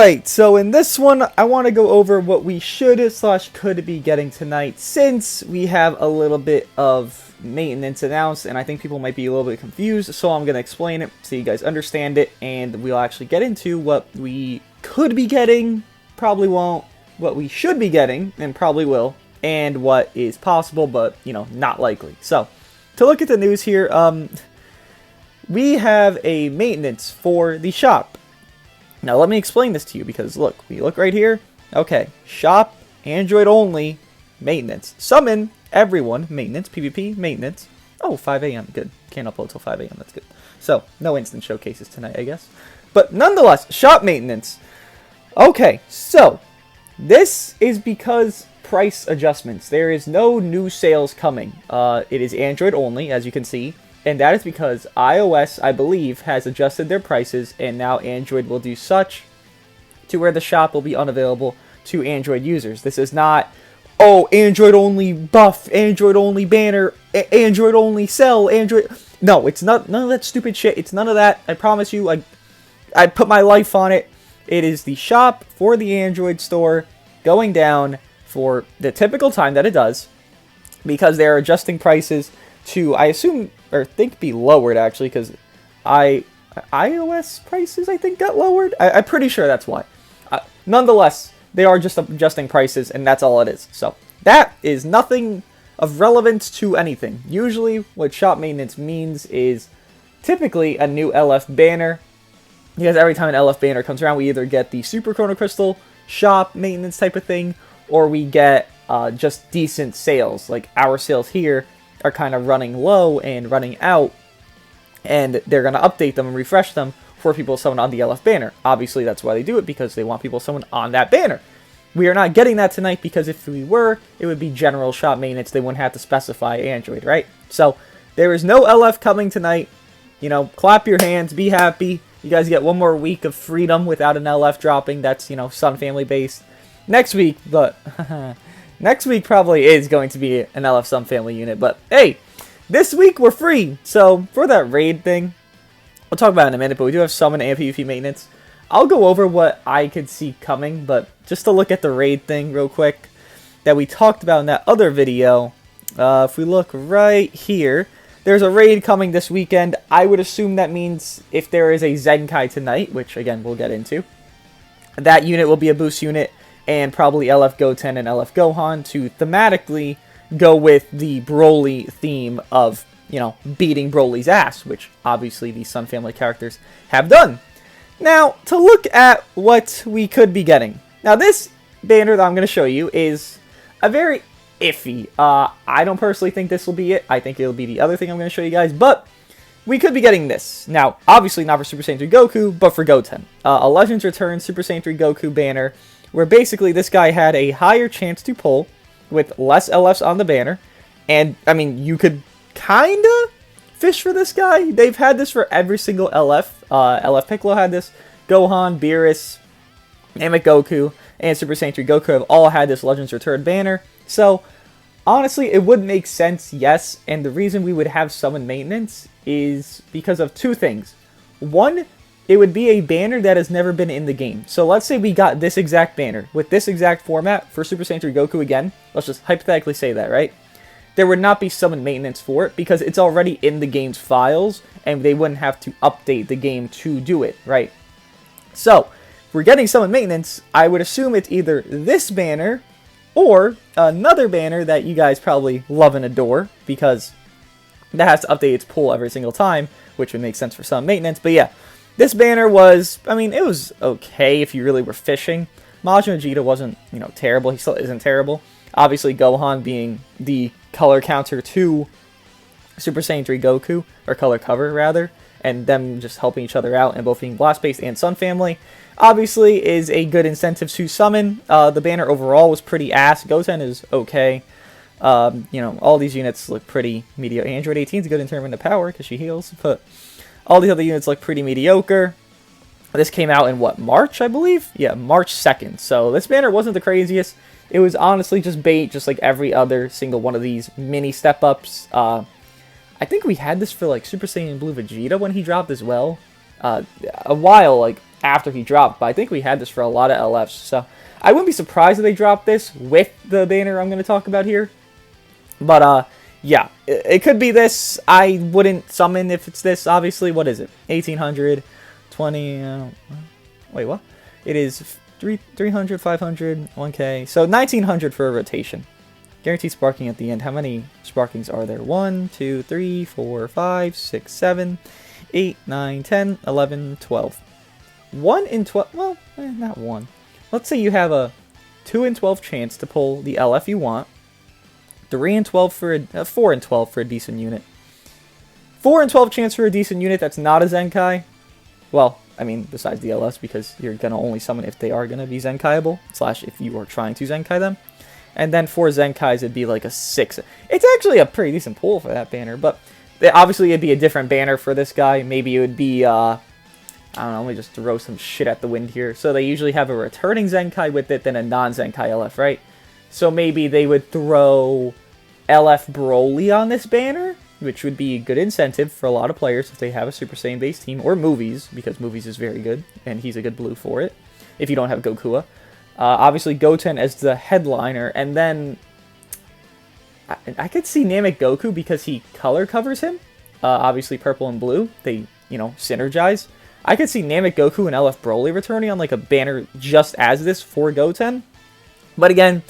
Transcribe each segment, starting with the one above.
Alright, so in this one, I want to go over what we should slash could be getting tonight, since we have a little bit of maintenance announced, and I think people might be a little bit confused, so I'm going to explain it so you guys understand it, and we'll actually get into what we could be getting, probably won't, what we should be getting, and probably will, and what is possible, but, you know, not likely. So, to look at the news here, we have a maintenance for the shop. Now let me explain this to you, because look, we look right here. Okay, shop, Android only, maintenance. Summon, everyone, maintenance, PvP, maintenance. Oh, 5 a.m., good. Can't upload till 5 a.m., that's good. So, no instant showcases tonight, I guess. But nonetheless, shop maintenance. Okay, so, this is because price adjustments. There is no new sales coming. It is Android only, as you can see. And that is because iOS, I believe, has adjusted their prices, and now Android will do such to where the shop will be unavailable to Android users. This is not, oh, Android only buff, Android only banner, Android only sell, Android... No, it's not none of that stupid shit. It's none of that. I promise you, I put my life on it. It is the shop for the Android store going down for the typical time that it does, because they are adjusting prices to, I assume, or think be lowered, actually, because iOS prices, I think, got lowered. I'm pretty sure that's why. Nonetheless, they are just adjusting prices, and that's all it is. So, that is nothing of relevance to anything. Usually, what shop maintenance means is typically a new LF banner, because every time an LF banner comes around, we either get the Super Chrono Crystal shop maintenance type of thing, or we get just decent sales. Like, our sales here are kind of running low and running out, and they're going to update them and refresh them for people to summon on the LF banner. Obviously, that's why they do it, because they want people to summon on that banner. We are not getting that tonight, because if we were, it would be general shop maintenance. They wouldn't have to specify Android, right? So, there is no LF coming tonight. You know, clap your hands, be happy. You guys get one more week of freedom without an LF dropping. That's, you know, Sun Family based. Next week, but... Next week probably is going to be an LF Sun Family unit, but hey, this week we're free. So for that raid thing, we'll talk about it in a minute, but we do have summon and PvP maintenance. I'll go over what I could see coming, but just to look at the raid thing real quick that we talked about in that other video, if we look right here, there's a raid coming this weekend. I would assume that means if there is a Zenkai tonight, which again we'll get into, that unit will be a boost unit, and probably LF Goten and LF Gohan to thematically go with the Broly theme of, you know, beating Broly's ass, which obviously these Sun Family characters have done. Now, to look at what we could be getting. Now, this banner that I'm going to show you is a very iffy. I don't personally think this will be it. I think it'll be the other thing I'm going to show you guys, but we could be getting this. Now, obviously not for Super Saiyan 3 Goku, but for Goten. A Legends Return Super Saiyan 3 Goku banner, where basically this guy had a higher chance to pull with less LFs on the banner. And, I mean, you could kind of fish for this guy. They've had this for every single LF. LF Piccolo had this. Gohan, Beerus, Namek Goku, and Super Saiyan 3 Goku have all had this Legends Return banner. So, honestly, it would make sense, yes. And the reason we would have summon maintenance is because of two things. One, it would be a banner that has never been in the game. So let's say we got this exact banner with this exact format for Super Saiyan 3 Goku again. Let's just hypothetically say that, right? There would not be summon maintenance for it because it's already in the game's files and they wouldn't have to update the game to do it, right? So, if we're getting summon maintenance, I would assume it's either this banner or another banner that you guys probably love and adore, because that has to update its pool every single time, which would make sense for summon maintenance. But yeah, this banner was, I mean, it was okay if you really were fishing. Majin Vegeta wasn't, you know, terrible. He still isn't terrible. Obviously, Gohan being the color counter to Super Saiyan 3 Goku, or color cover, rather, and them just helping each other out, and both being Blast-based and Sun Family, obviously is a good incentive to summon. The banner overall was pretty ass. Goten is okay. You know, all these units look pretty mediocre. Android 18 is good in terms of power, because she heals, but all the other units look pretty mediocre. This came out in, what, March, I believe? Yeah, March 2nd. So this banner wasn't the craziest. It was honestly just bait, just like every other single one of these mini step-ups. I think we had this for, like, Super Saiyan Blue Vegeta when he dropped as well. A while, like, after he dropped, but I think we had this for a lot of LFs, so I wouldn't be surprised if they dropped this with the banner I'm going to talk about here. But, yeah, it could be this. I wouldn't summon if it's this, obviously. What is it? 1800, 20, wait, what? It is 300, 500, 1k, so 1900 for a rotation. Guaranteed sparking at the end. How many sparkings are there? 1, 2, 3, 4, 5, 6, 7, 8, 9, 10, 11, 12. 1 in 12, well, not 1. Let's say you have a 2 in 12 chance to pull the LF you want. 3 in 12 for a, 4 in 12 for a decent unit. 4 in 12 chance for a decent unit that's not a Zenkai. Well, I mean, besides the LFs, because you're going to only summon if they are going to be Zenkaiable, / if you are trying to Zenkai them. And then for Zenkais, it'd be like a 6. It's actually a pretty decent pull for that banner, but obviously it'd be a different banner for this guy. Maybe it would be, I don't know, let me just throw some shit at the wind here. So they usually have a returning Zenkai with it, then a non-Zenkai LF, right? So maybe they would throw LF Broly on this banner, which would be a good incentive for a lot of players if they have a Super Saiyan base team, or Movies, because Movies is very good, and he's a good blue for it, if you don't have Gokua. Obviously, Goten as the headliner, and then I could see Namek Goku because he color covers him. Obviously, purple and blue, they, synergize. I could see Namek Goku and LF Broly returning on like a banner just as this for Goten. But again,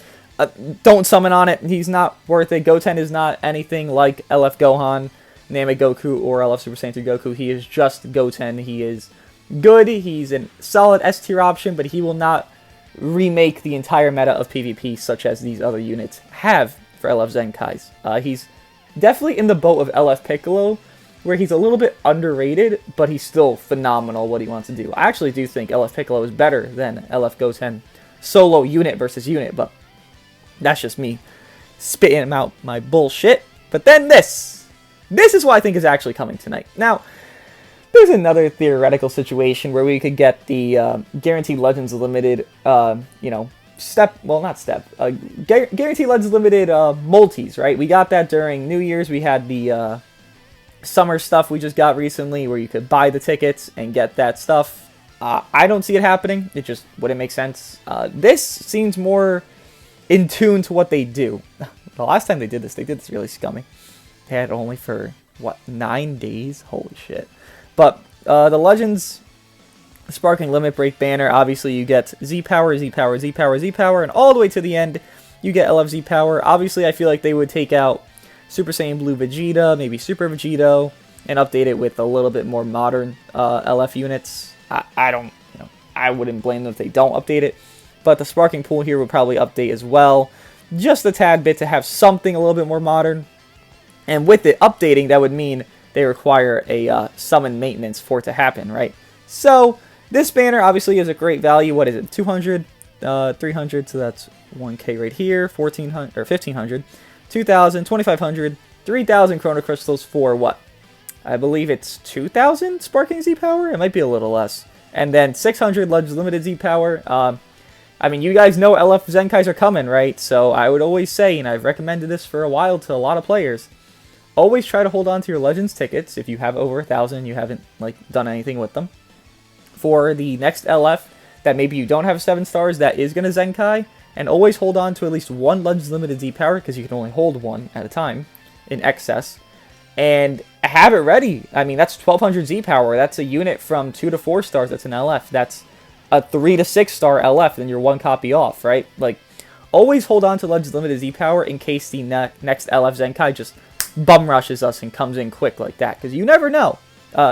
don't summon on it. He's not worth it. Goten is not anything like LF Gohan, Namek Goku, or LF Super Saiyan 3 Goku. He is just Goten. He is good. He's a solid S tier option, but he will not remake the entire meta of PvP such as these other units have for LF Zenkais. He's definitely in the boat of LF Piccolo, where he's a little bit underrated, but he's still phenomenal what he wants to do. I actually do think LF Piccolo is better than LF Goten solo unit versus unit, but that's just me spitting out my bullshit. But then this is what I think is actually coming tonight. Now, there's another theoretical situation where we could get the Guaranteed Legends Limited, Guaranteed Legends Limited multis, right? We got that during New Year's. We had the summer stuff we just got recently where you could buy the tickets and get that stuff. I don't see it happening. It just wouldn't make sense. This seems more in tune to what they do. The last time they did this really scummy. They had it only for, 9 days? Holy shit. But the Legends Sparking Limit Break banner, obviously you get Z-Power, Z-Power, Z-Power, Z-Power, and all the way to the end, you get LF Z-Power. Obviously, I feel like they would take out Super Saiyan Blue Vegeta, maybe Super Vegito, and update it with a little bit more modern LF units. I wouldn't blame them if they don't update it. But the Sparking Pool here would probably update as well, just a tad bit to have something a little bit more modern. And with it updating, that would mean they require a summon maintenance for it to happen, right? So, this banner obviously is a great value. What is it? 200, 300, so that's 1k right here, 1400, or 1500, 2000, 2500, 3000 Chrono Crystals for what? I believe it's 2000 Sparking Z-Power? It might be a little less. And then 600 Legends Limited Z-Power. I mean, you guys know LF Zenkais are coming, right? So, I would always say, and I've recommended this for a while to a lot of players, always try to hold on to your Legends tickets if you have over 1,000, you haven't done anything with them. For the next LF that maybe you don't have 7 stars that is going to Zenkai, and always hold on to at least one Legends Limited Z-Power, because you can only hold one at a time in excess. And have it ready. I mean, that's 1,200 Z-Power. That's a unit from 2 to 4 stars that's an LF. That's a 3 to 6 star LF, then you're 1 copy off, right? Always hold on to Legends Limited Z-Power in case the next LF Zenkai just bum rushes us and comes in quick like that, because you never know.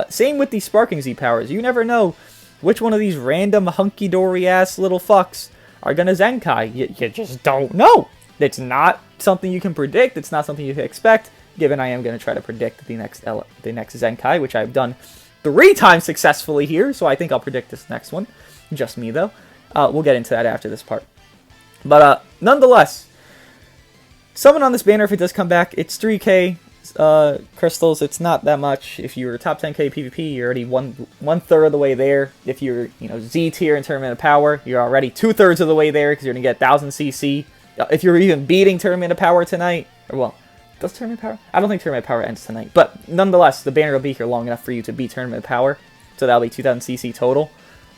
Same with the Sparking Z-Powers. You never know which one of these random hunky-dory ass little fucks are gonna Zenkai. You just don't know. It's not something you can predict. It's not something you can expect, given I am gonna try to predict the next Zenkai, which I've done 3 times successfully here, so I think I'll predict this next one. Just me, though. We'll get into that after this part. But, nonetheless, summon on this banner if it does come back. It's 3k crystals. It's not that much. If you're top 10k PvP, you're already one third of the way there. If you're Z tier in Tournament of Power, you're already 2/3 of the way there because you're gonna get 1000 CC. If you're even beating Tournament of Power tonight, or well, does Tournament of Power? I don't think Tournament of Power ends tonight, but nonetheless, the banner will be here long enough for you to beat Tournament of Power. So that'll be 2000 CC total.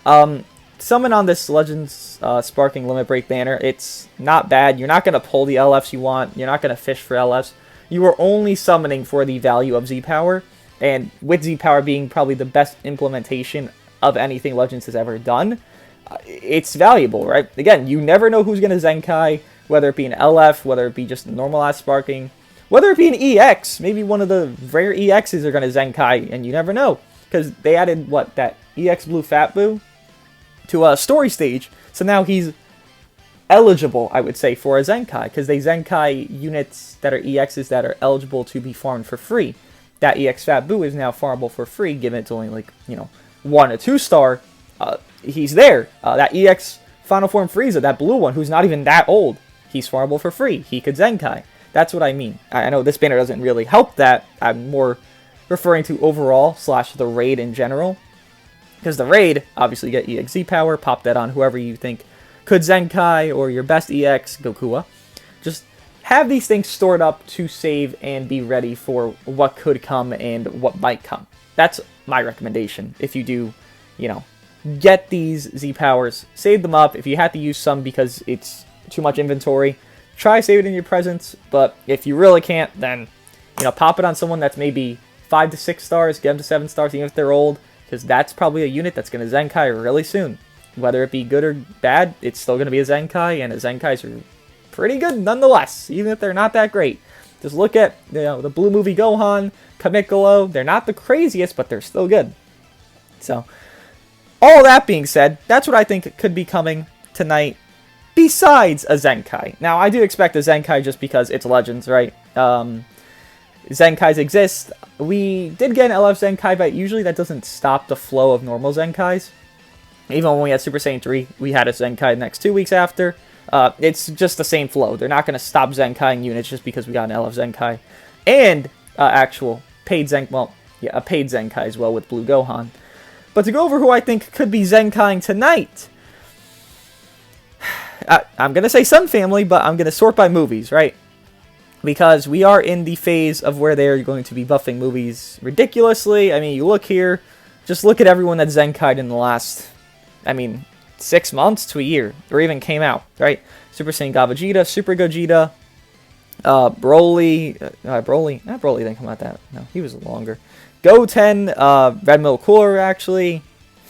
Summon on this Legends Sparking Limit Break banner. It's not bad. You're not going to pull the LFs you want. You're not going to fish for LFs. You are only summoning for the value of Z-Power, and with Z-Power being probably the best implementation of anything Legends has ever done, it's valuable, right? Again, you never know who's going to Zenkai, whether it be an LF, whether it be just normal-ass Sparking, whether it be an EX. Maybe one of the rare EXs are going to Zenkai, and you never know. Because they added, what, that EX Blue Fat Boo to a story stage, so now he's eligible, I would say, for a Zenkai, because they Zenkai units that are EXs that are eligible to be farmed for free. That EX Fat Boo is now farmable for free, given it's only like, 1 or 2 star. He's there. That EX Final Form Frieza, that blue one, who's not even that old, he's farmable for free. He could Zenkai. That's what I mean. I know this banner doesn't really help that. I'm more referring to overall / the raid in general. Because the raid, obviously you get EXZ power, pop that on whoever you think could Zenkai, or your best EX, Gokua. Just have these things stored up to save and be ready for what could come and what might come. That's my recommendation. If you do, get these Z powers, save them up. If you have to use some because it's too much inventory, try save it in your presence. But if you really can't, then, pop it on someone that's maybe 5 to 6 stars, get them to 7 stars, even if they're old. Because that's probably a unit that's going to Zenkai really soon. Whether it be good or bad, it's still going to be a Zenkai, and the Zenkais are pretty good nonetheless, even if they're not that great. Just look at the Blue Movie Gohan, Kamikolo. They're not the craziest, but they're still good. So, all that being said, that's what I think could be coming tonight, besides a Zenkai. Now, I do expect a Zenkai just because it's Legends, right? Zenkais exist. We did get an LF Zenkai, but usually that doesn't stop the flow of normal Zenkais. Even when we had Super Saiyan 3, we had a Zenkai the next 2 weeks after. It's just the same flow. They're not going to stop Zenkaiing units just because we got an LF Zenkai. And actual paid Zenkai, well, yeah, a paid Zenkai as well with Blue Gohan. But to go over who I think could be Zenkaiing tonight, I'm going to say Sun Family, but I'm going to sort by movies, right? Because we are in the phase of where they're going to be buffing movies ridiculously. I mean, you look here, just look at everyone that's Zenkai'd in the last, 6 months to a year, or even came out, right? Super Saiyan God Vegeta, Super Gogeta, Broly, Broly didn't come out that, no, he was longer. Goten, Red Milk Cooler, actually,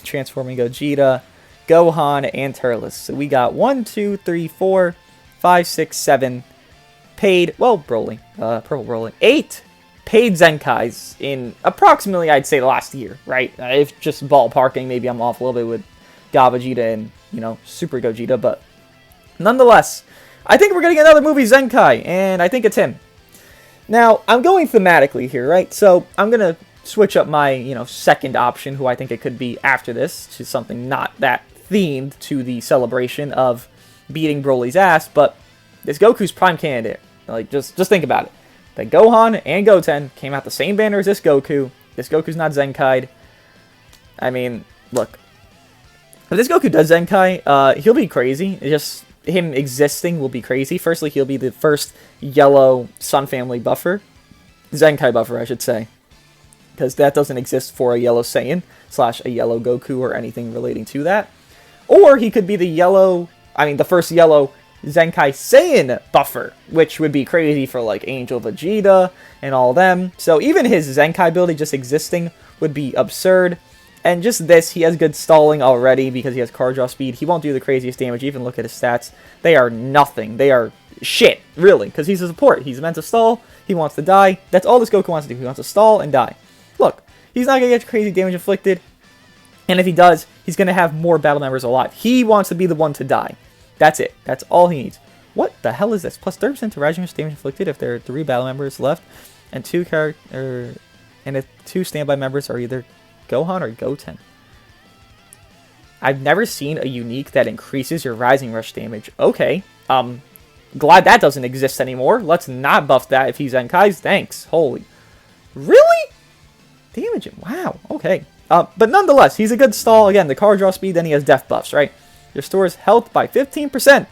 Transforming Gogeta, Gohan, and Turles. So we got 1, 2, 3, 4, 5, 6, 7 paid, well, Broly, Purple Broly, 8 paid Zenkais in approximately, I'd say, the last year, right? If just ballparking, maybe I'm off a little bit with God Vegeta and, Super Gogeta, but nonetheless, I think we're getting another movie Zenkai, and I think it's him. Now, I'm going thematically here, right? So, I'm going to switch up my, second option, who I think it could be after this, to something not that themed to the celebration of beating Broly's ass, but this Goku's prime candidate. Like, just think about it. The Gohan and Goten came out the same banner as this Goku. This Goku's not Zenkai'd. I mean, look. If this Goku does Zenkai, he'll be crazy. It's just him existing will be crazy. Firstly, he'll be the first yellow Sun Family buffer. Zenkai buffer, I should say. Because that doesn't exist for a yellow Saiyan / a yellow Goku or anything relating to that. Or he could be the first yellow Zenkai Saiyan buffer, which would be crazy for like Angel Vegeta and all them. So even his Zenkai ability just existing would be absurd. And just this, he has good stalling already because he has card draw speed. He won't do the craziest damage. Even look at his stats. They are nothing. They are shit, really, because he's a support. He's meant to stall. He wants to die. That's all this Goku wants to do. He wants to stall and die. Look, he's not going to get crazy damage inflicted. And if he does, he's going to have more battle members alive. He wants to be the one to die. That's it. That's all he needs. What the hell is this? Plus 30% to rising damage inflicted if there are 3 battle members left, and 2 standby members are either Gohan or Goten. I've never seen a unique that increases your rising rush damage. Okay. Glad that doesn't exist anymore. Let's not buff that if he's Zenkai's. Thanks. Holy. Really? Damage him. Wow. Okay. But nonetheless, he's a good stall. Again, the card draw speed, then he has death buffs, right? Restores health by 15%.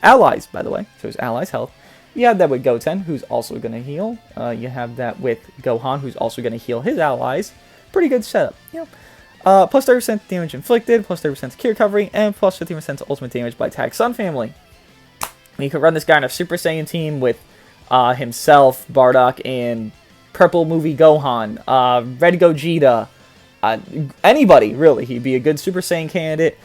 Allies, by the way. So his allies' health. You have that with Goten, who's also going to heal. You have that with Gohan, who's also going to heal his allies. Pretty good setup. plus 30% damage inflicted, plus 30% key recovery, and plus 15% ultimate damage by tag Sun Family. You could run this guy in a Super Saiyan team with himself, Bardock, and Purple Movie Gohan, Red Gogeta, anybody, really. He'd be a good Super Saiyan candidate,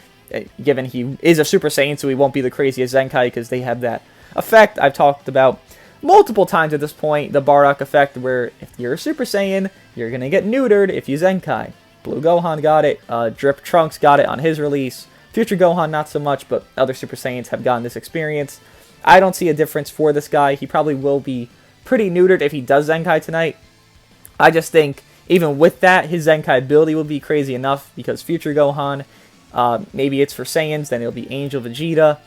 given he is a Super Saiyan, so he won't be the craziest Zenkai, because they have that effect I've talked about multiple times at this point, the Bardock effect, where if you're a Super Saiyan, you're going to get neutered if you Zenkai. Blue Gohan got it, Drip Trunks got it on his release, Future Gohan not so much, but other Super Saiyans have gotten this experience. I don't see a difference for this guy. He probably will be pretty neutered if he does Zenkai tonight. I just think, even with that, his Zenkai ability will be crazy enough, because Future Gohan, maybe it's for Saiyans, then it'll be Angel Vegeta.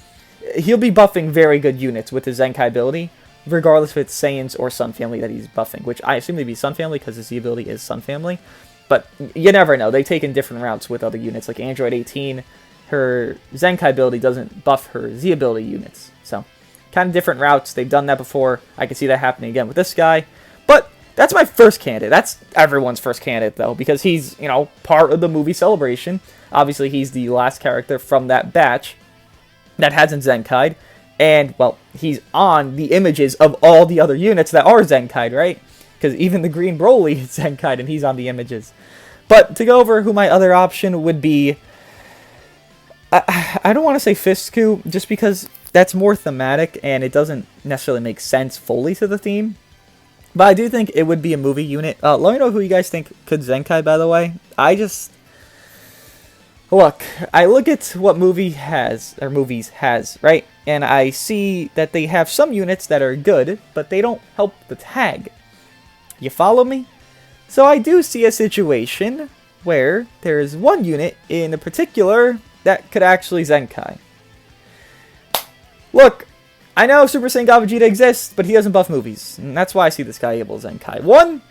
He'll be buffing very good units with his Zenkai ability, regardless if it's Saiyans or Sun Family that he's buffing, which I assume to be Sun Family, because his Z ability is Sun Family. But you never know. They take in different routes with other units, like Android 18. Her Zenkai ability doesn't buff her Z ability units, so kind of different routes. They've done that before. I can see that happening again with this guy. But that's my first candidate. That's everyone's first candidate, though, because he's, you know, part of the movie Celebration. Obviously, he's the last character from that batch that hasn't Zenkai'd. And, well, he's on the images of all the other units that are Zenkai'd, right? Because even the Green Broly is Zenkai'd, and he's on the images. But to go over who my other option would be, I don't want to say Fistku, just because that's more thematic, and it doesn't necessarily make sense fully to the theme. But I do think it would be a movie unit. Let me know who you guys think could Zenkai, by the way. Look, I look at what movies has, right? And I see that they have some units that are good, but they don't help the tag. You follow me? So I do see a situation where there is one unit in particular that could actually Zenkai. Look, I know Super Saiyan God Vegeta exists, but he doesn't buff movies. And that's why I see this guy able to Zenkai. One,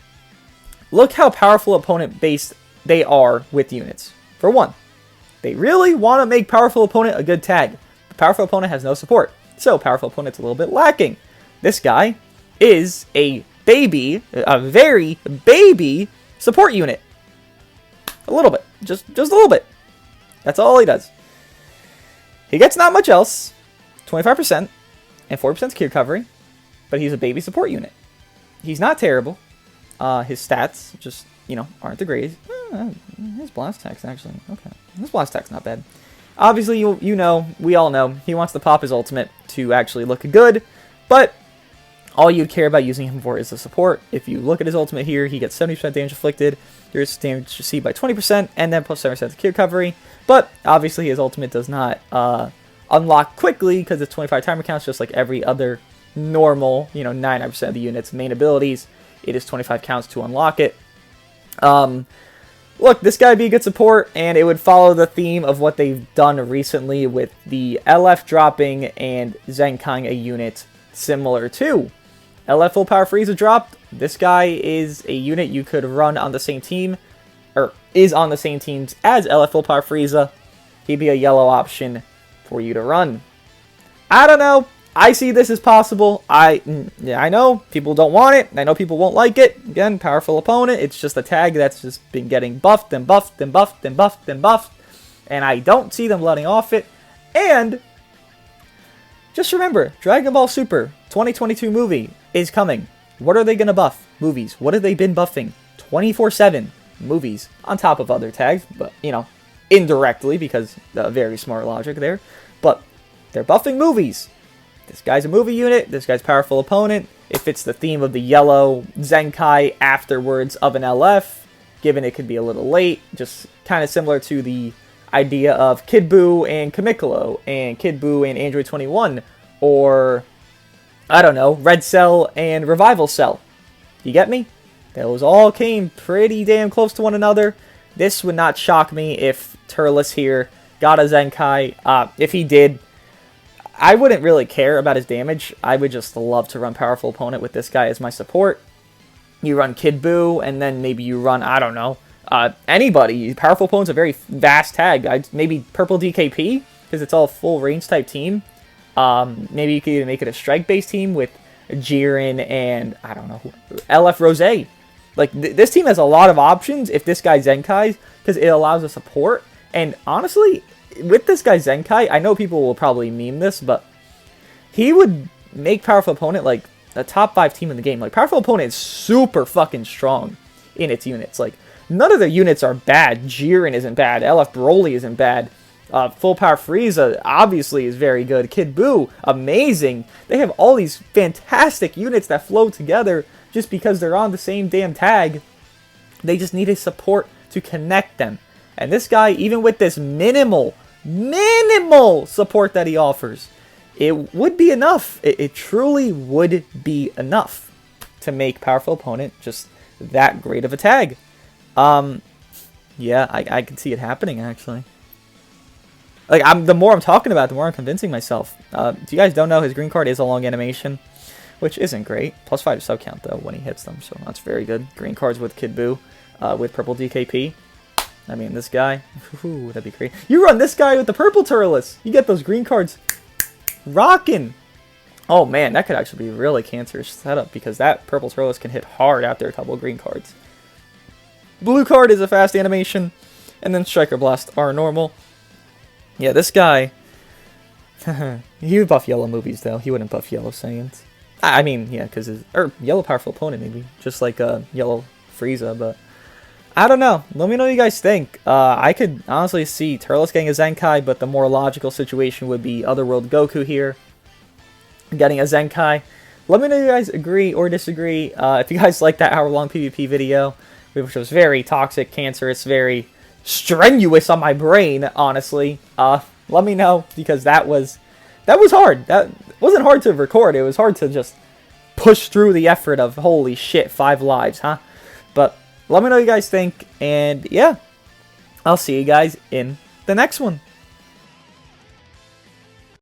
look how powerful opponent-based they are with units. For one, they really want to make Powerful Opponent a good tag. The Powerful Opponent has no support, so Powerful Opponent's a little bit lacking. This guy is a very baby support unit. A little bit. Just a little bit. That's all he does. He gets not much else. 25% and 40% key recovery. But he's a baby support unit. He's not terrible. His stats just, you know, aren't the greatest. His blast attack's actually, okay. His blast attack's not bad. Obviously, you know, we all know, he wants to pop his ultimate to actually look good. But all you'd care about using him for is the support. If you look at his ultimate here, he gets 70% damage inflicted, your damage received by 20%, and then plus 7% key recovery. But obviously his ultimate does not unlock quickly because it's 25 timer counts, just like every other normal, you know, 99% of the unit's main abilities. It is 25 counts to unlock it. Look, this guy would be a good support, and it would follow the theme of what they've done recently with the LF dropping and Zenkai'ing a unit similar to LF Full Power Frieza dropped. This guy is a unit you could run on the same team, or is on the same teams as LF Full Power Frieza. He'd be a yellow option for you to run. I don't know. I see this as possible. I know people don't want it. I know people won't like it. Again, powerful opponent. It's just a tag that's just been getting buffed and buffed and buffed and buffed and buffed. And I don't see them letting off it. And just remember, Dragon Ball Super 2022 movie is coming. What are they going to buff? Movies. What have they been buffing? 24/7 movies. On top of other tags, but, you know, indirectly because very smart logic there. But they're buffing movies. This guy's a movie unit. This guy's powerful opponent. It fits the theme of the yellow Zenkai afterwards of an LF, given it could be a little late. Just kind of similar to the idea of Kid Buu and Kamikolo, and Kid Buu and Android 21, or, I don't know, Red Cell and Revival Cell. You get me? Those all came pretty damn close to one another. This would not shock me if Turles here got a Zenkai. If he did, I wouldn't really care about his damage. I would just love to run Powerful Opponent with this guy as my support. You run Kid Buu, and then maybe you run, I don't know, anybody. Powerful Opponent's a very vast tag. Maybe Purple DKP, because it's all full range type team. Maybe you could even make it a strike-based team with Jiren and, I don't know, LF Rosé. Like, this team has a lot of options if this guy Zenkai's, because it allows a support. And honestly, with this guy Zenkai, I know people will probably meme this, but he would make Powerful Opponent, like, a top 5 team in the game. Like, Powerful Opponent is super fucking strong in its units. Like, none of the units are bad. Jiren isn't bad. LF Broly isn't bad. Full Power Frieza obviously is very good. Kid Buu, amazing. They have all these fantastic units that flow together just because they're on the same damn tag. They just need a support to connect them. And this guy, even with this minimal support that he offers, it would be enough. It truly would be enough to make Powerful Opponent just that great of a tag. Yeah, I can see it happening, actually. Like, the more I'm talking about it, the more I'm convincing myself. If you guys don't know, his green card is a long animation, which isn't great. +5 sub count, though, when he hits them, so that's very good. Green cards with Kid Buu, with purple DKP. I mean, this guy, ooh, that'd be great. You run this guy with the purple Turles. You get those green cards rocking. Oh, man, that could actually be a really cancerous setup, because that purple Turles can hit hard after a couple of green cards. Blue card is a fast animation, and then Striker Blast are normal. Yeah, this guy, he would buff yellow movies, though. He wouldn't buff yellow Saiyans. I mean, yeah, because yellow Powerful Opponent, maybe. Just like yellow Frieza, but I don't know. Let me know what you guys think. I could honestly see Turles getting a Zenkai, but the more logical situation would be Otherworld Goku here getting a Zenkai. Let me know if you guys agree or disagree. If you guys like that hour-long PvP video, which was very toxic, cancerous, very strenuous on my brain, honestly, let me know, because that was hard. That wasn't hard to record. It was hard to just push through the effort of, holy shit, 5 lives, huh? But let me know what you guys think, and yeah, I'll see you guys in the next one.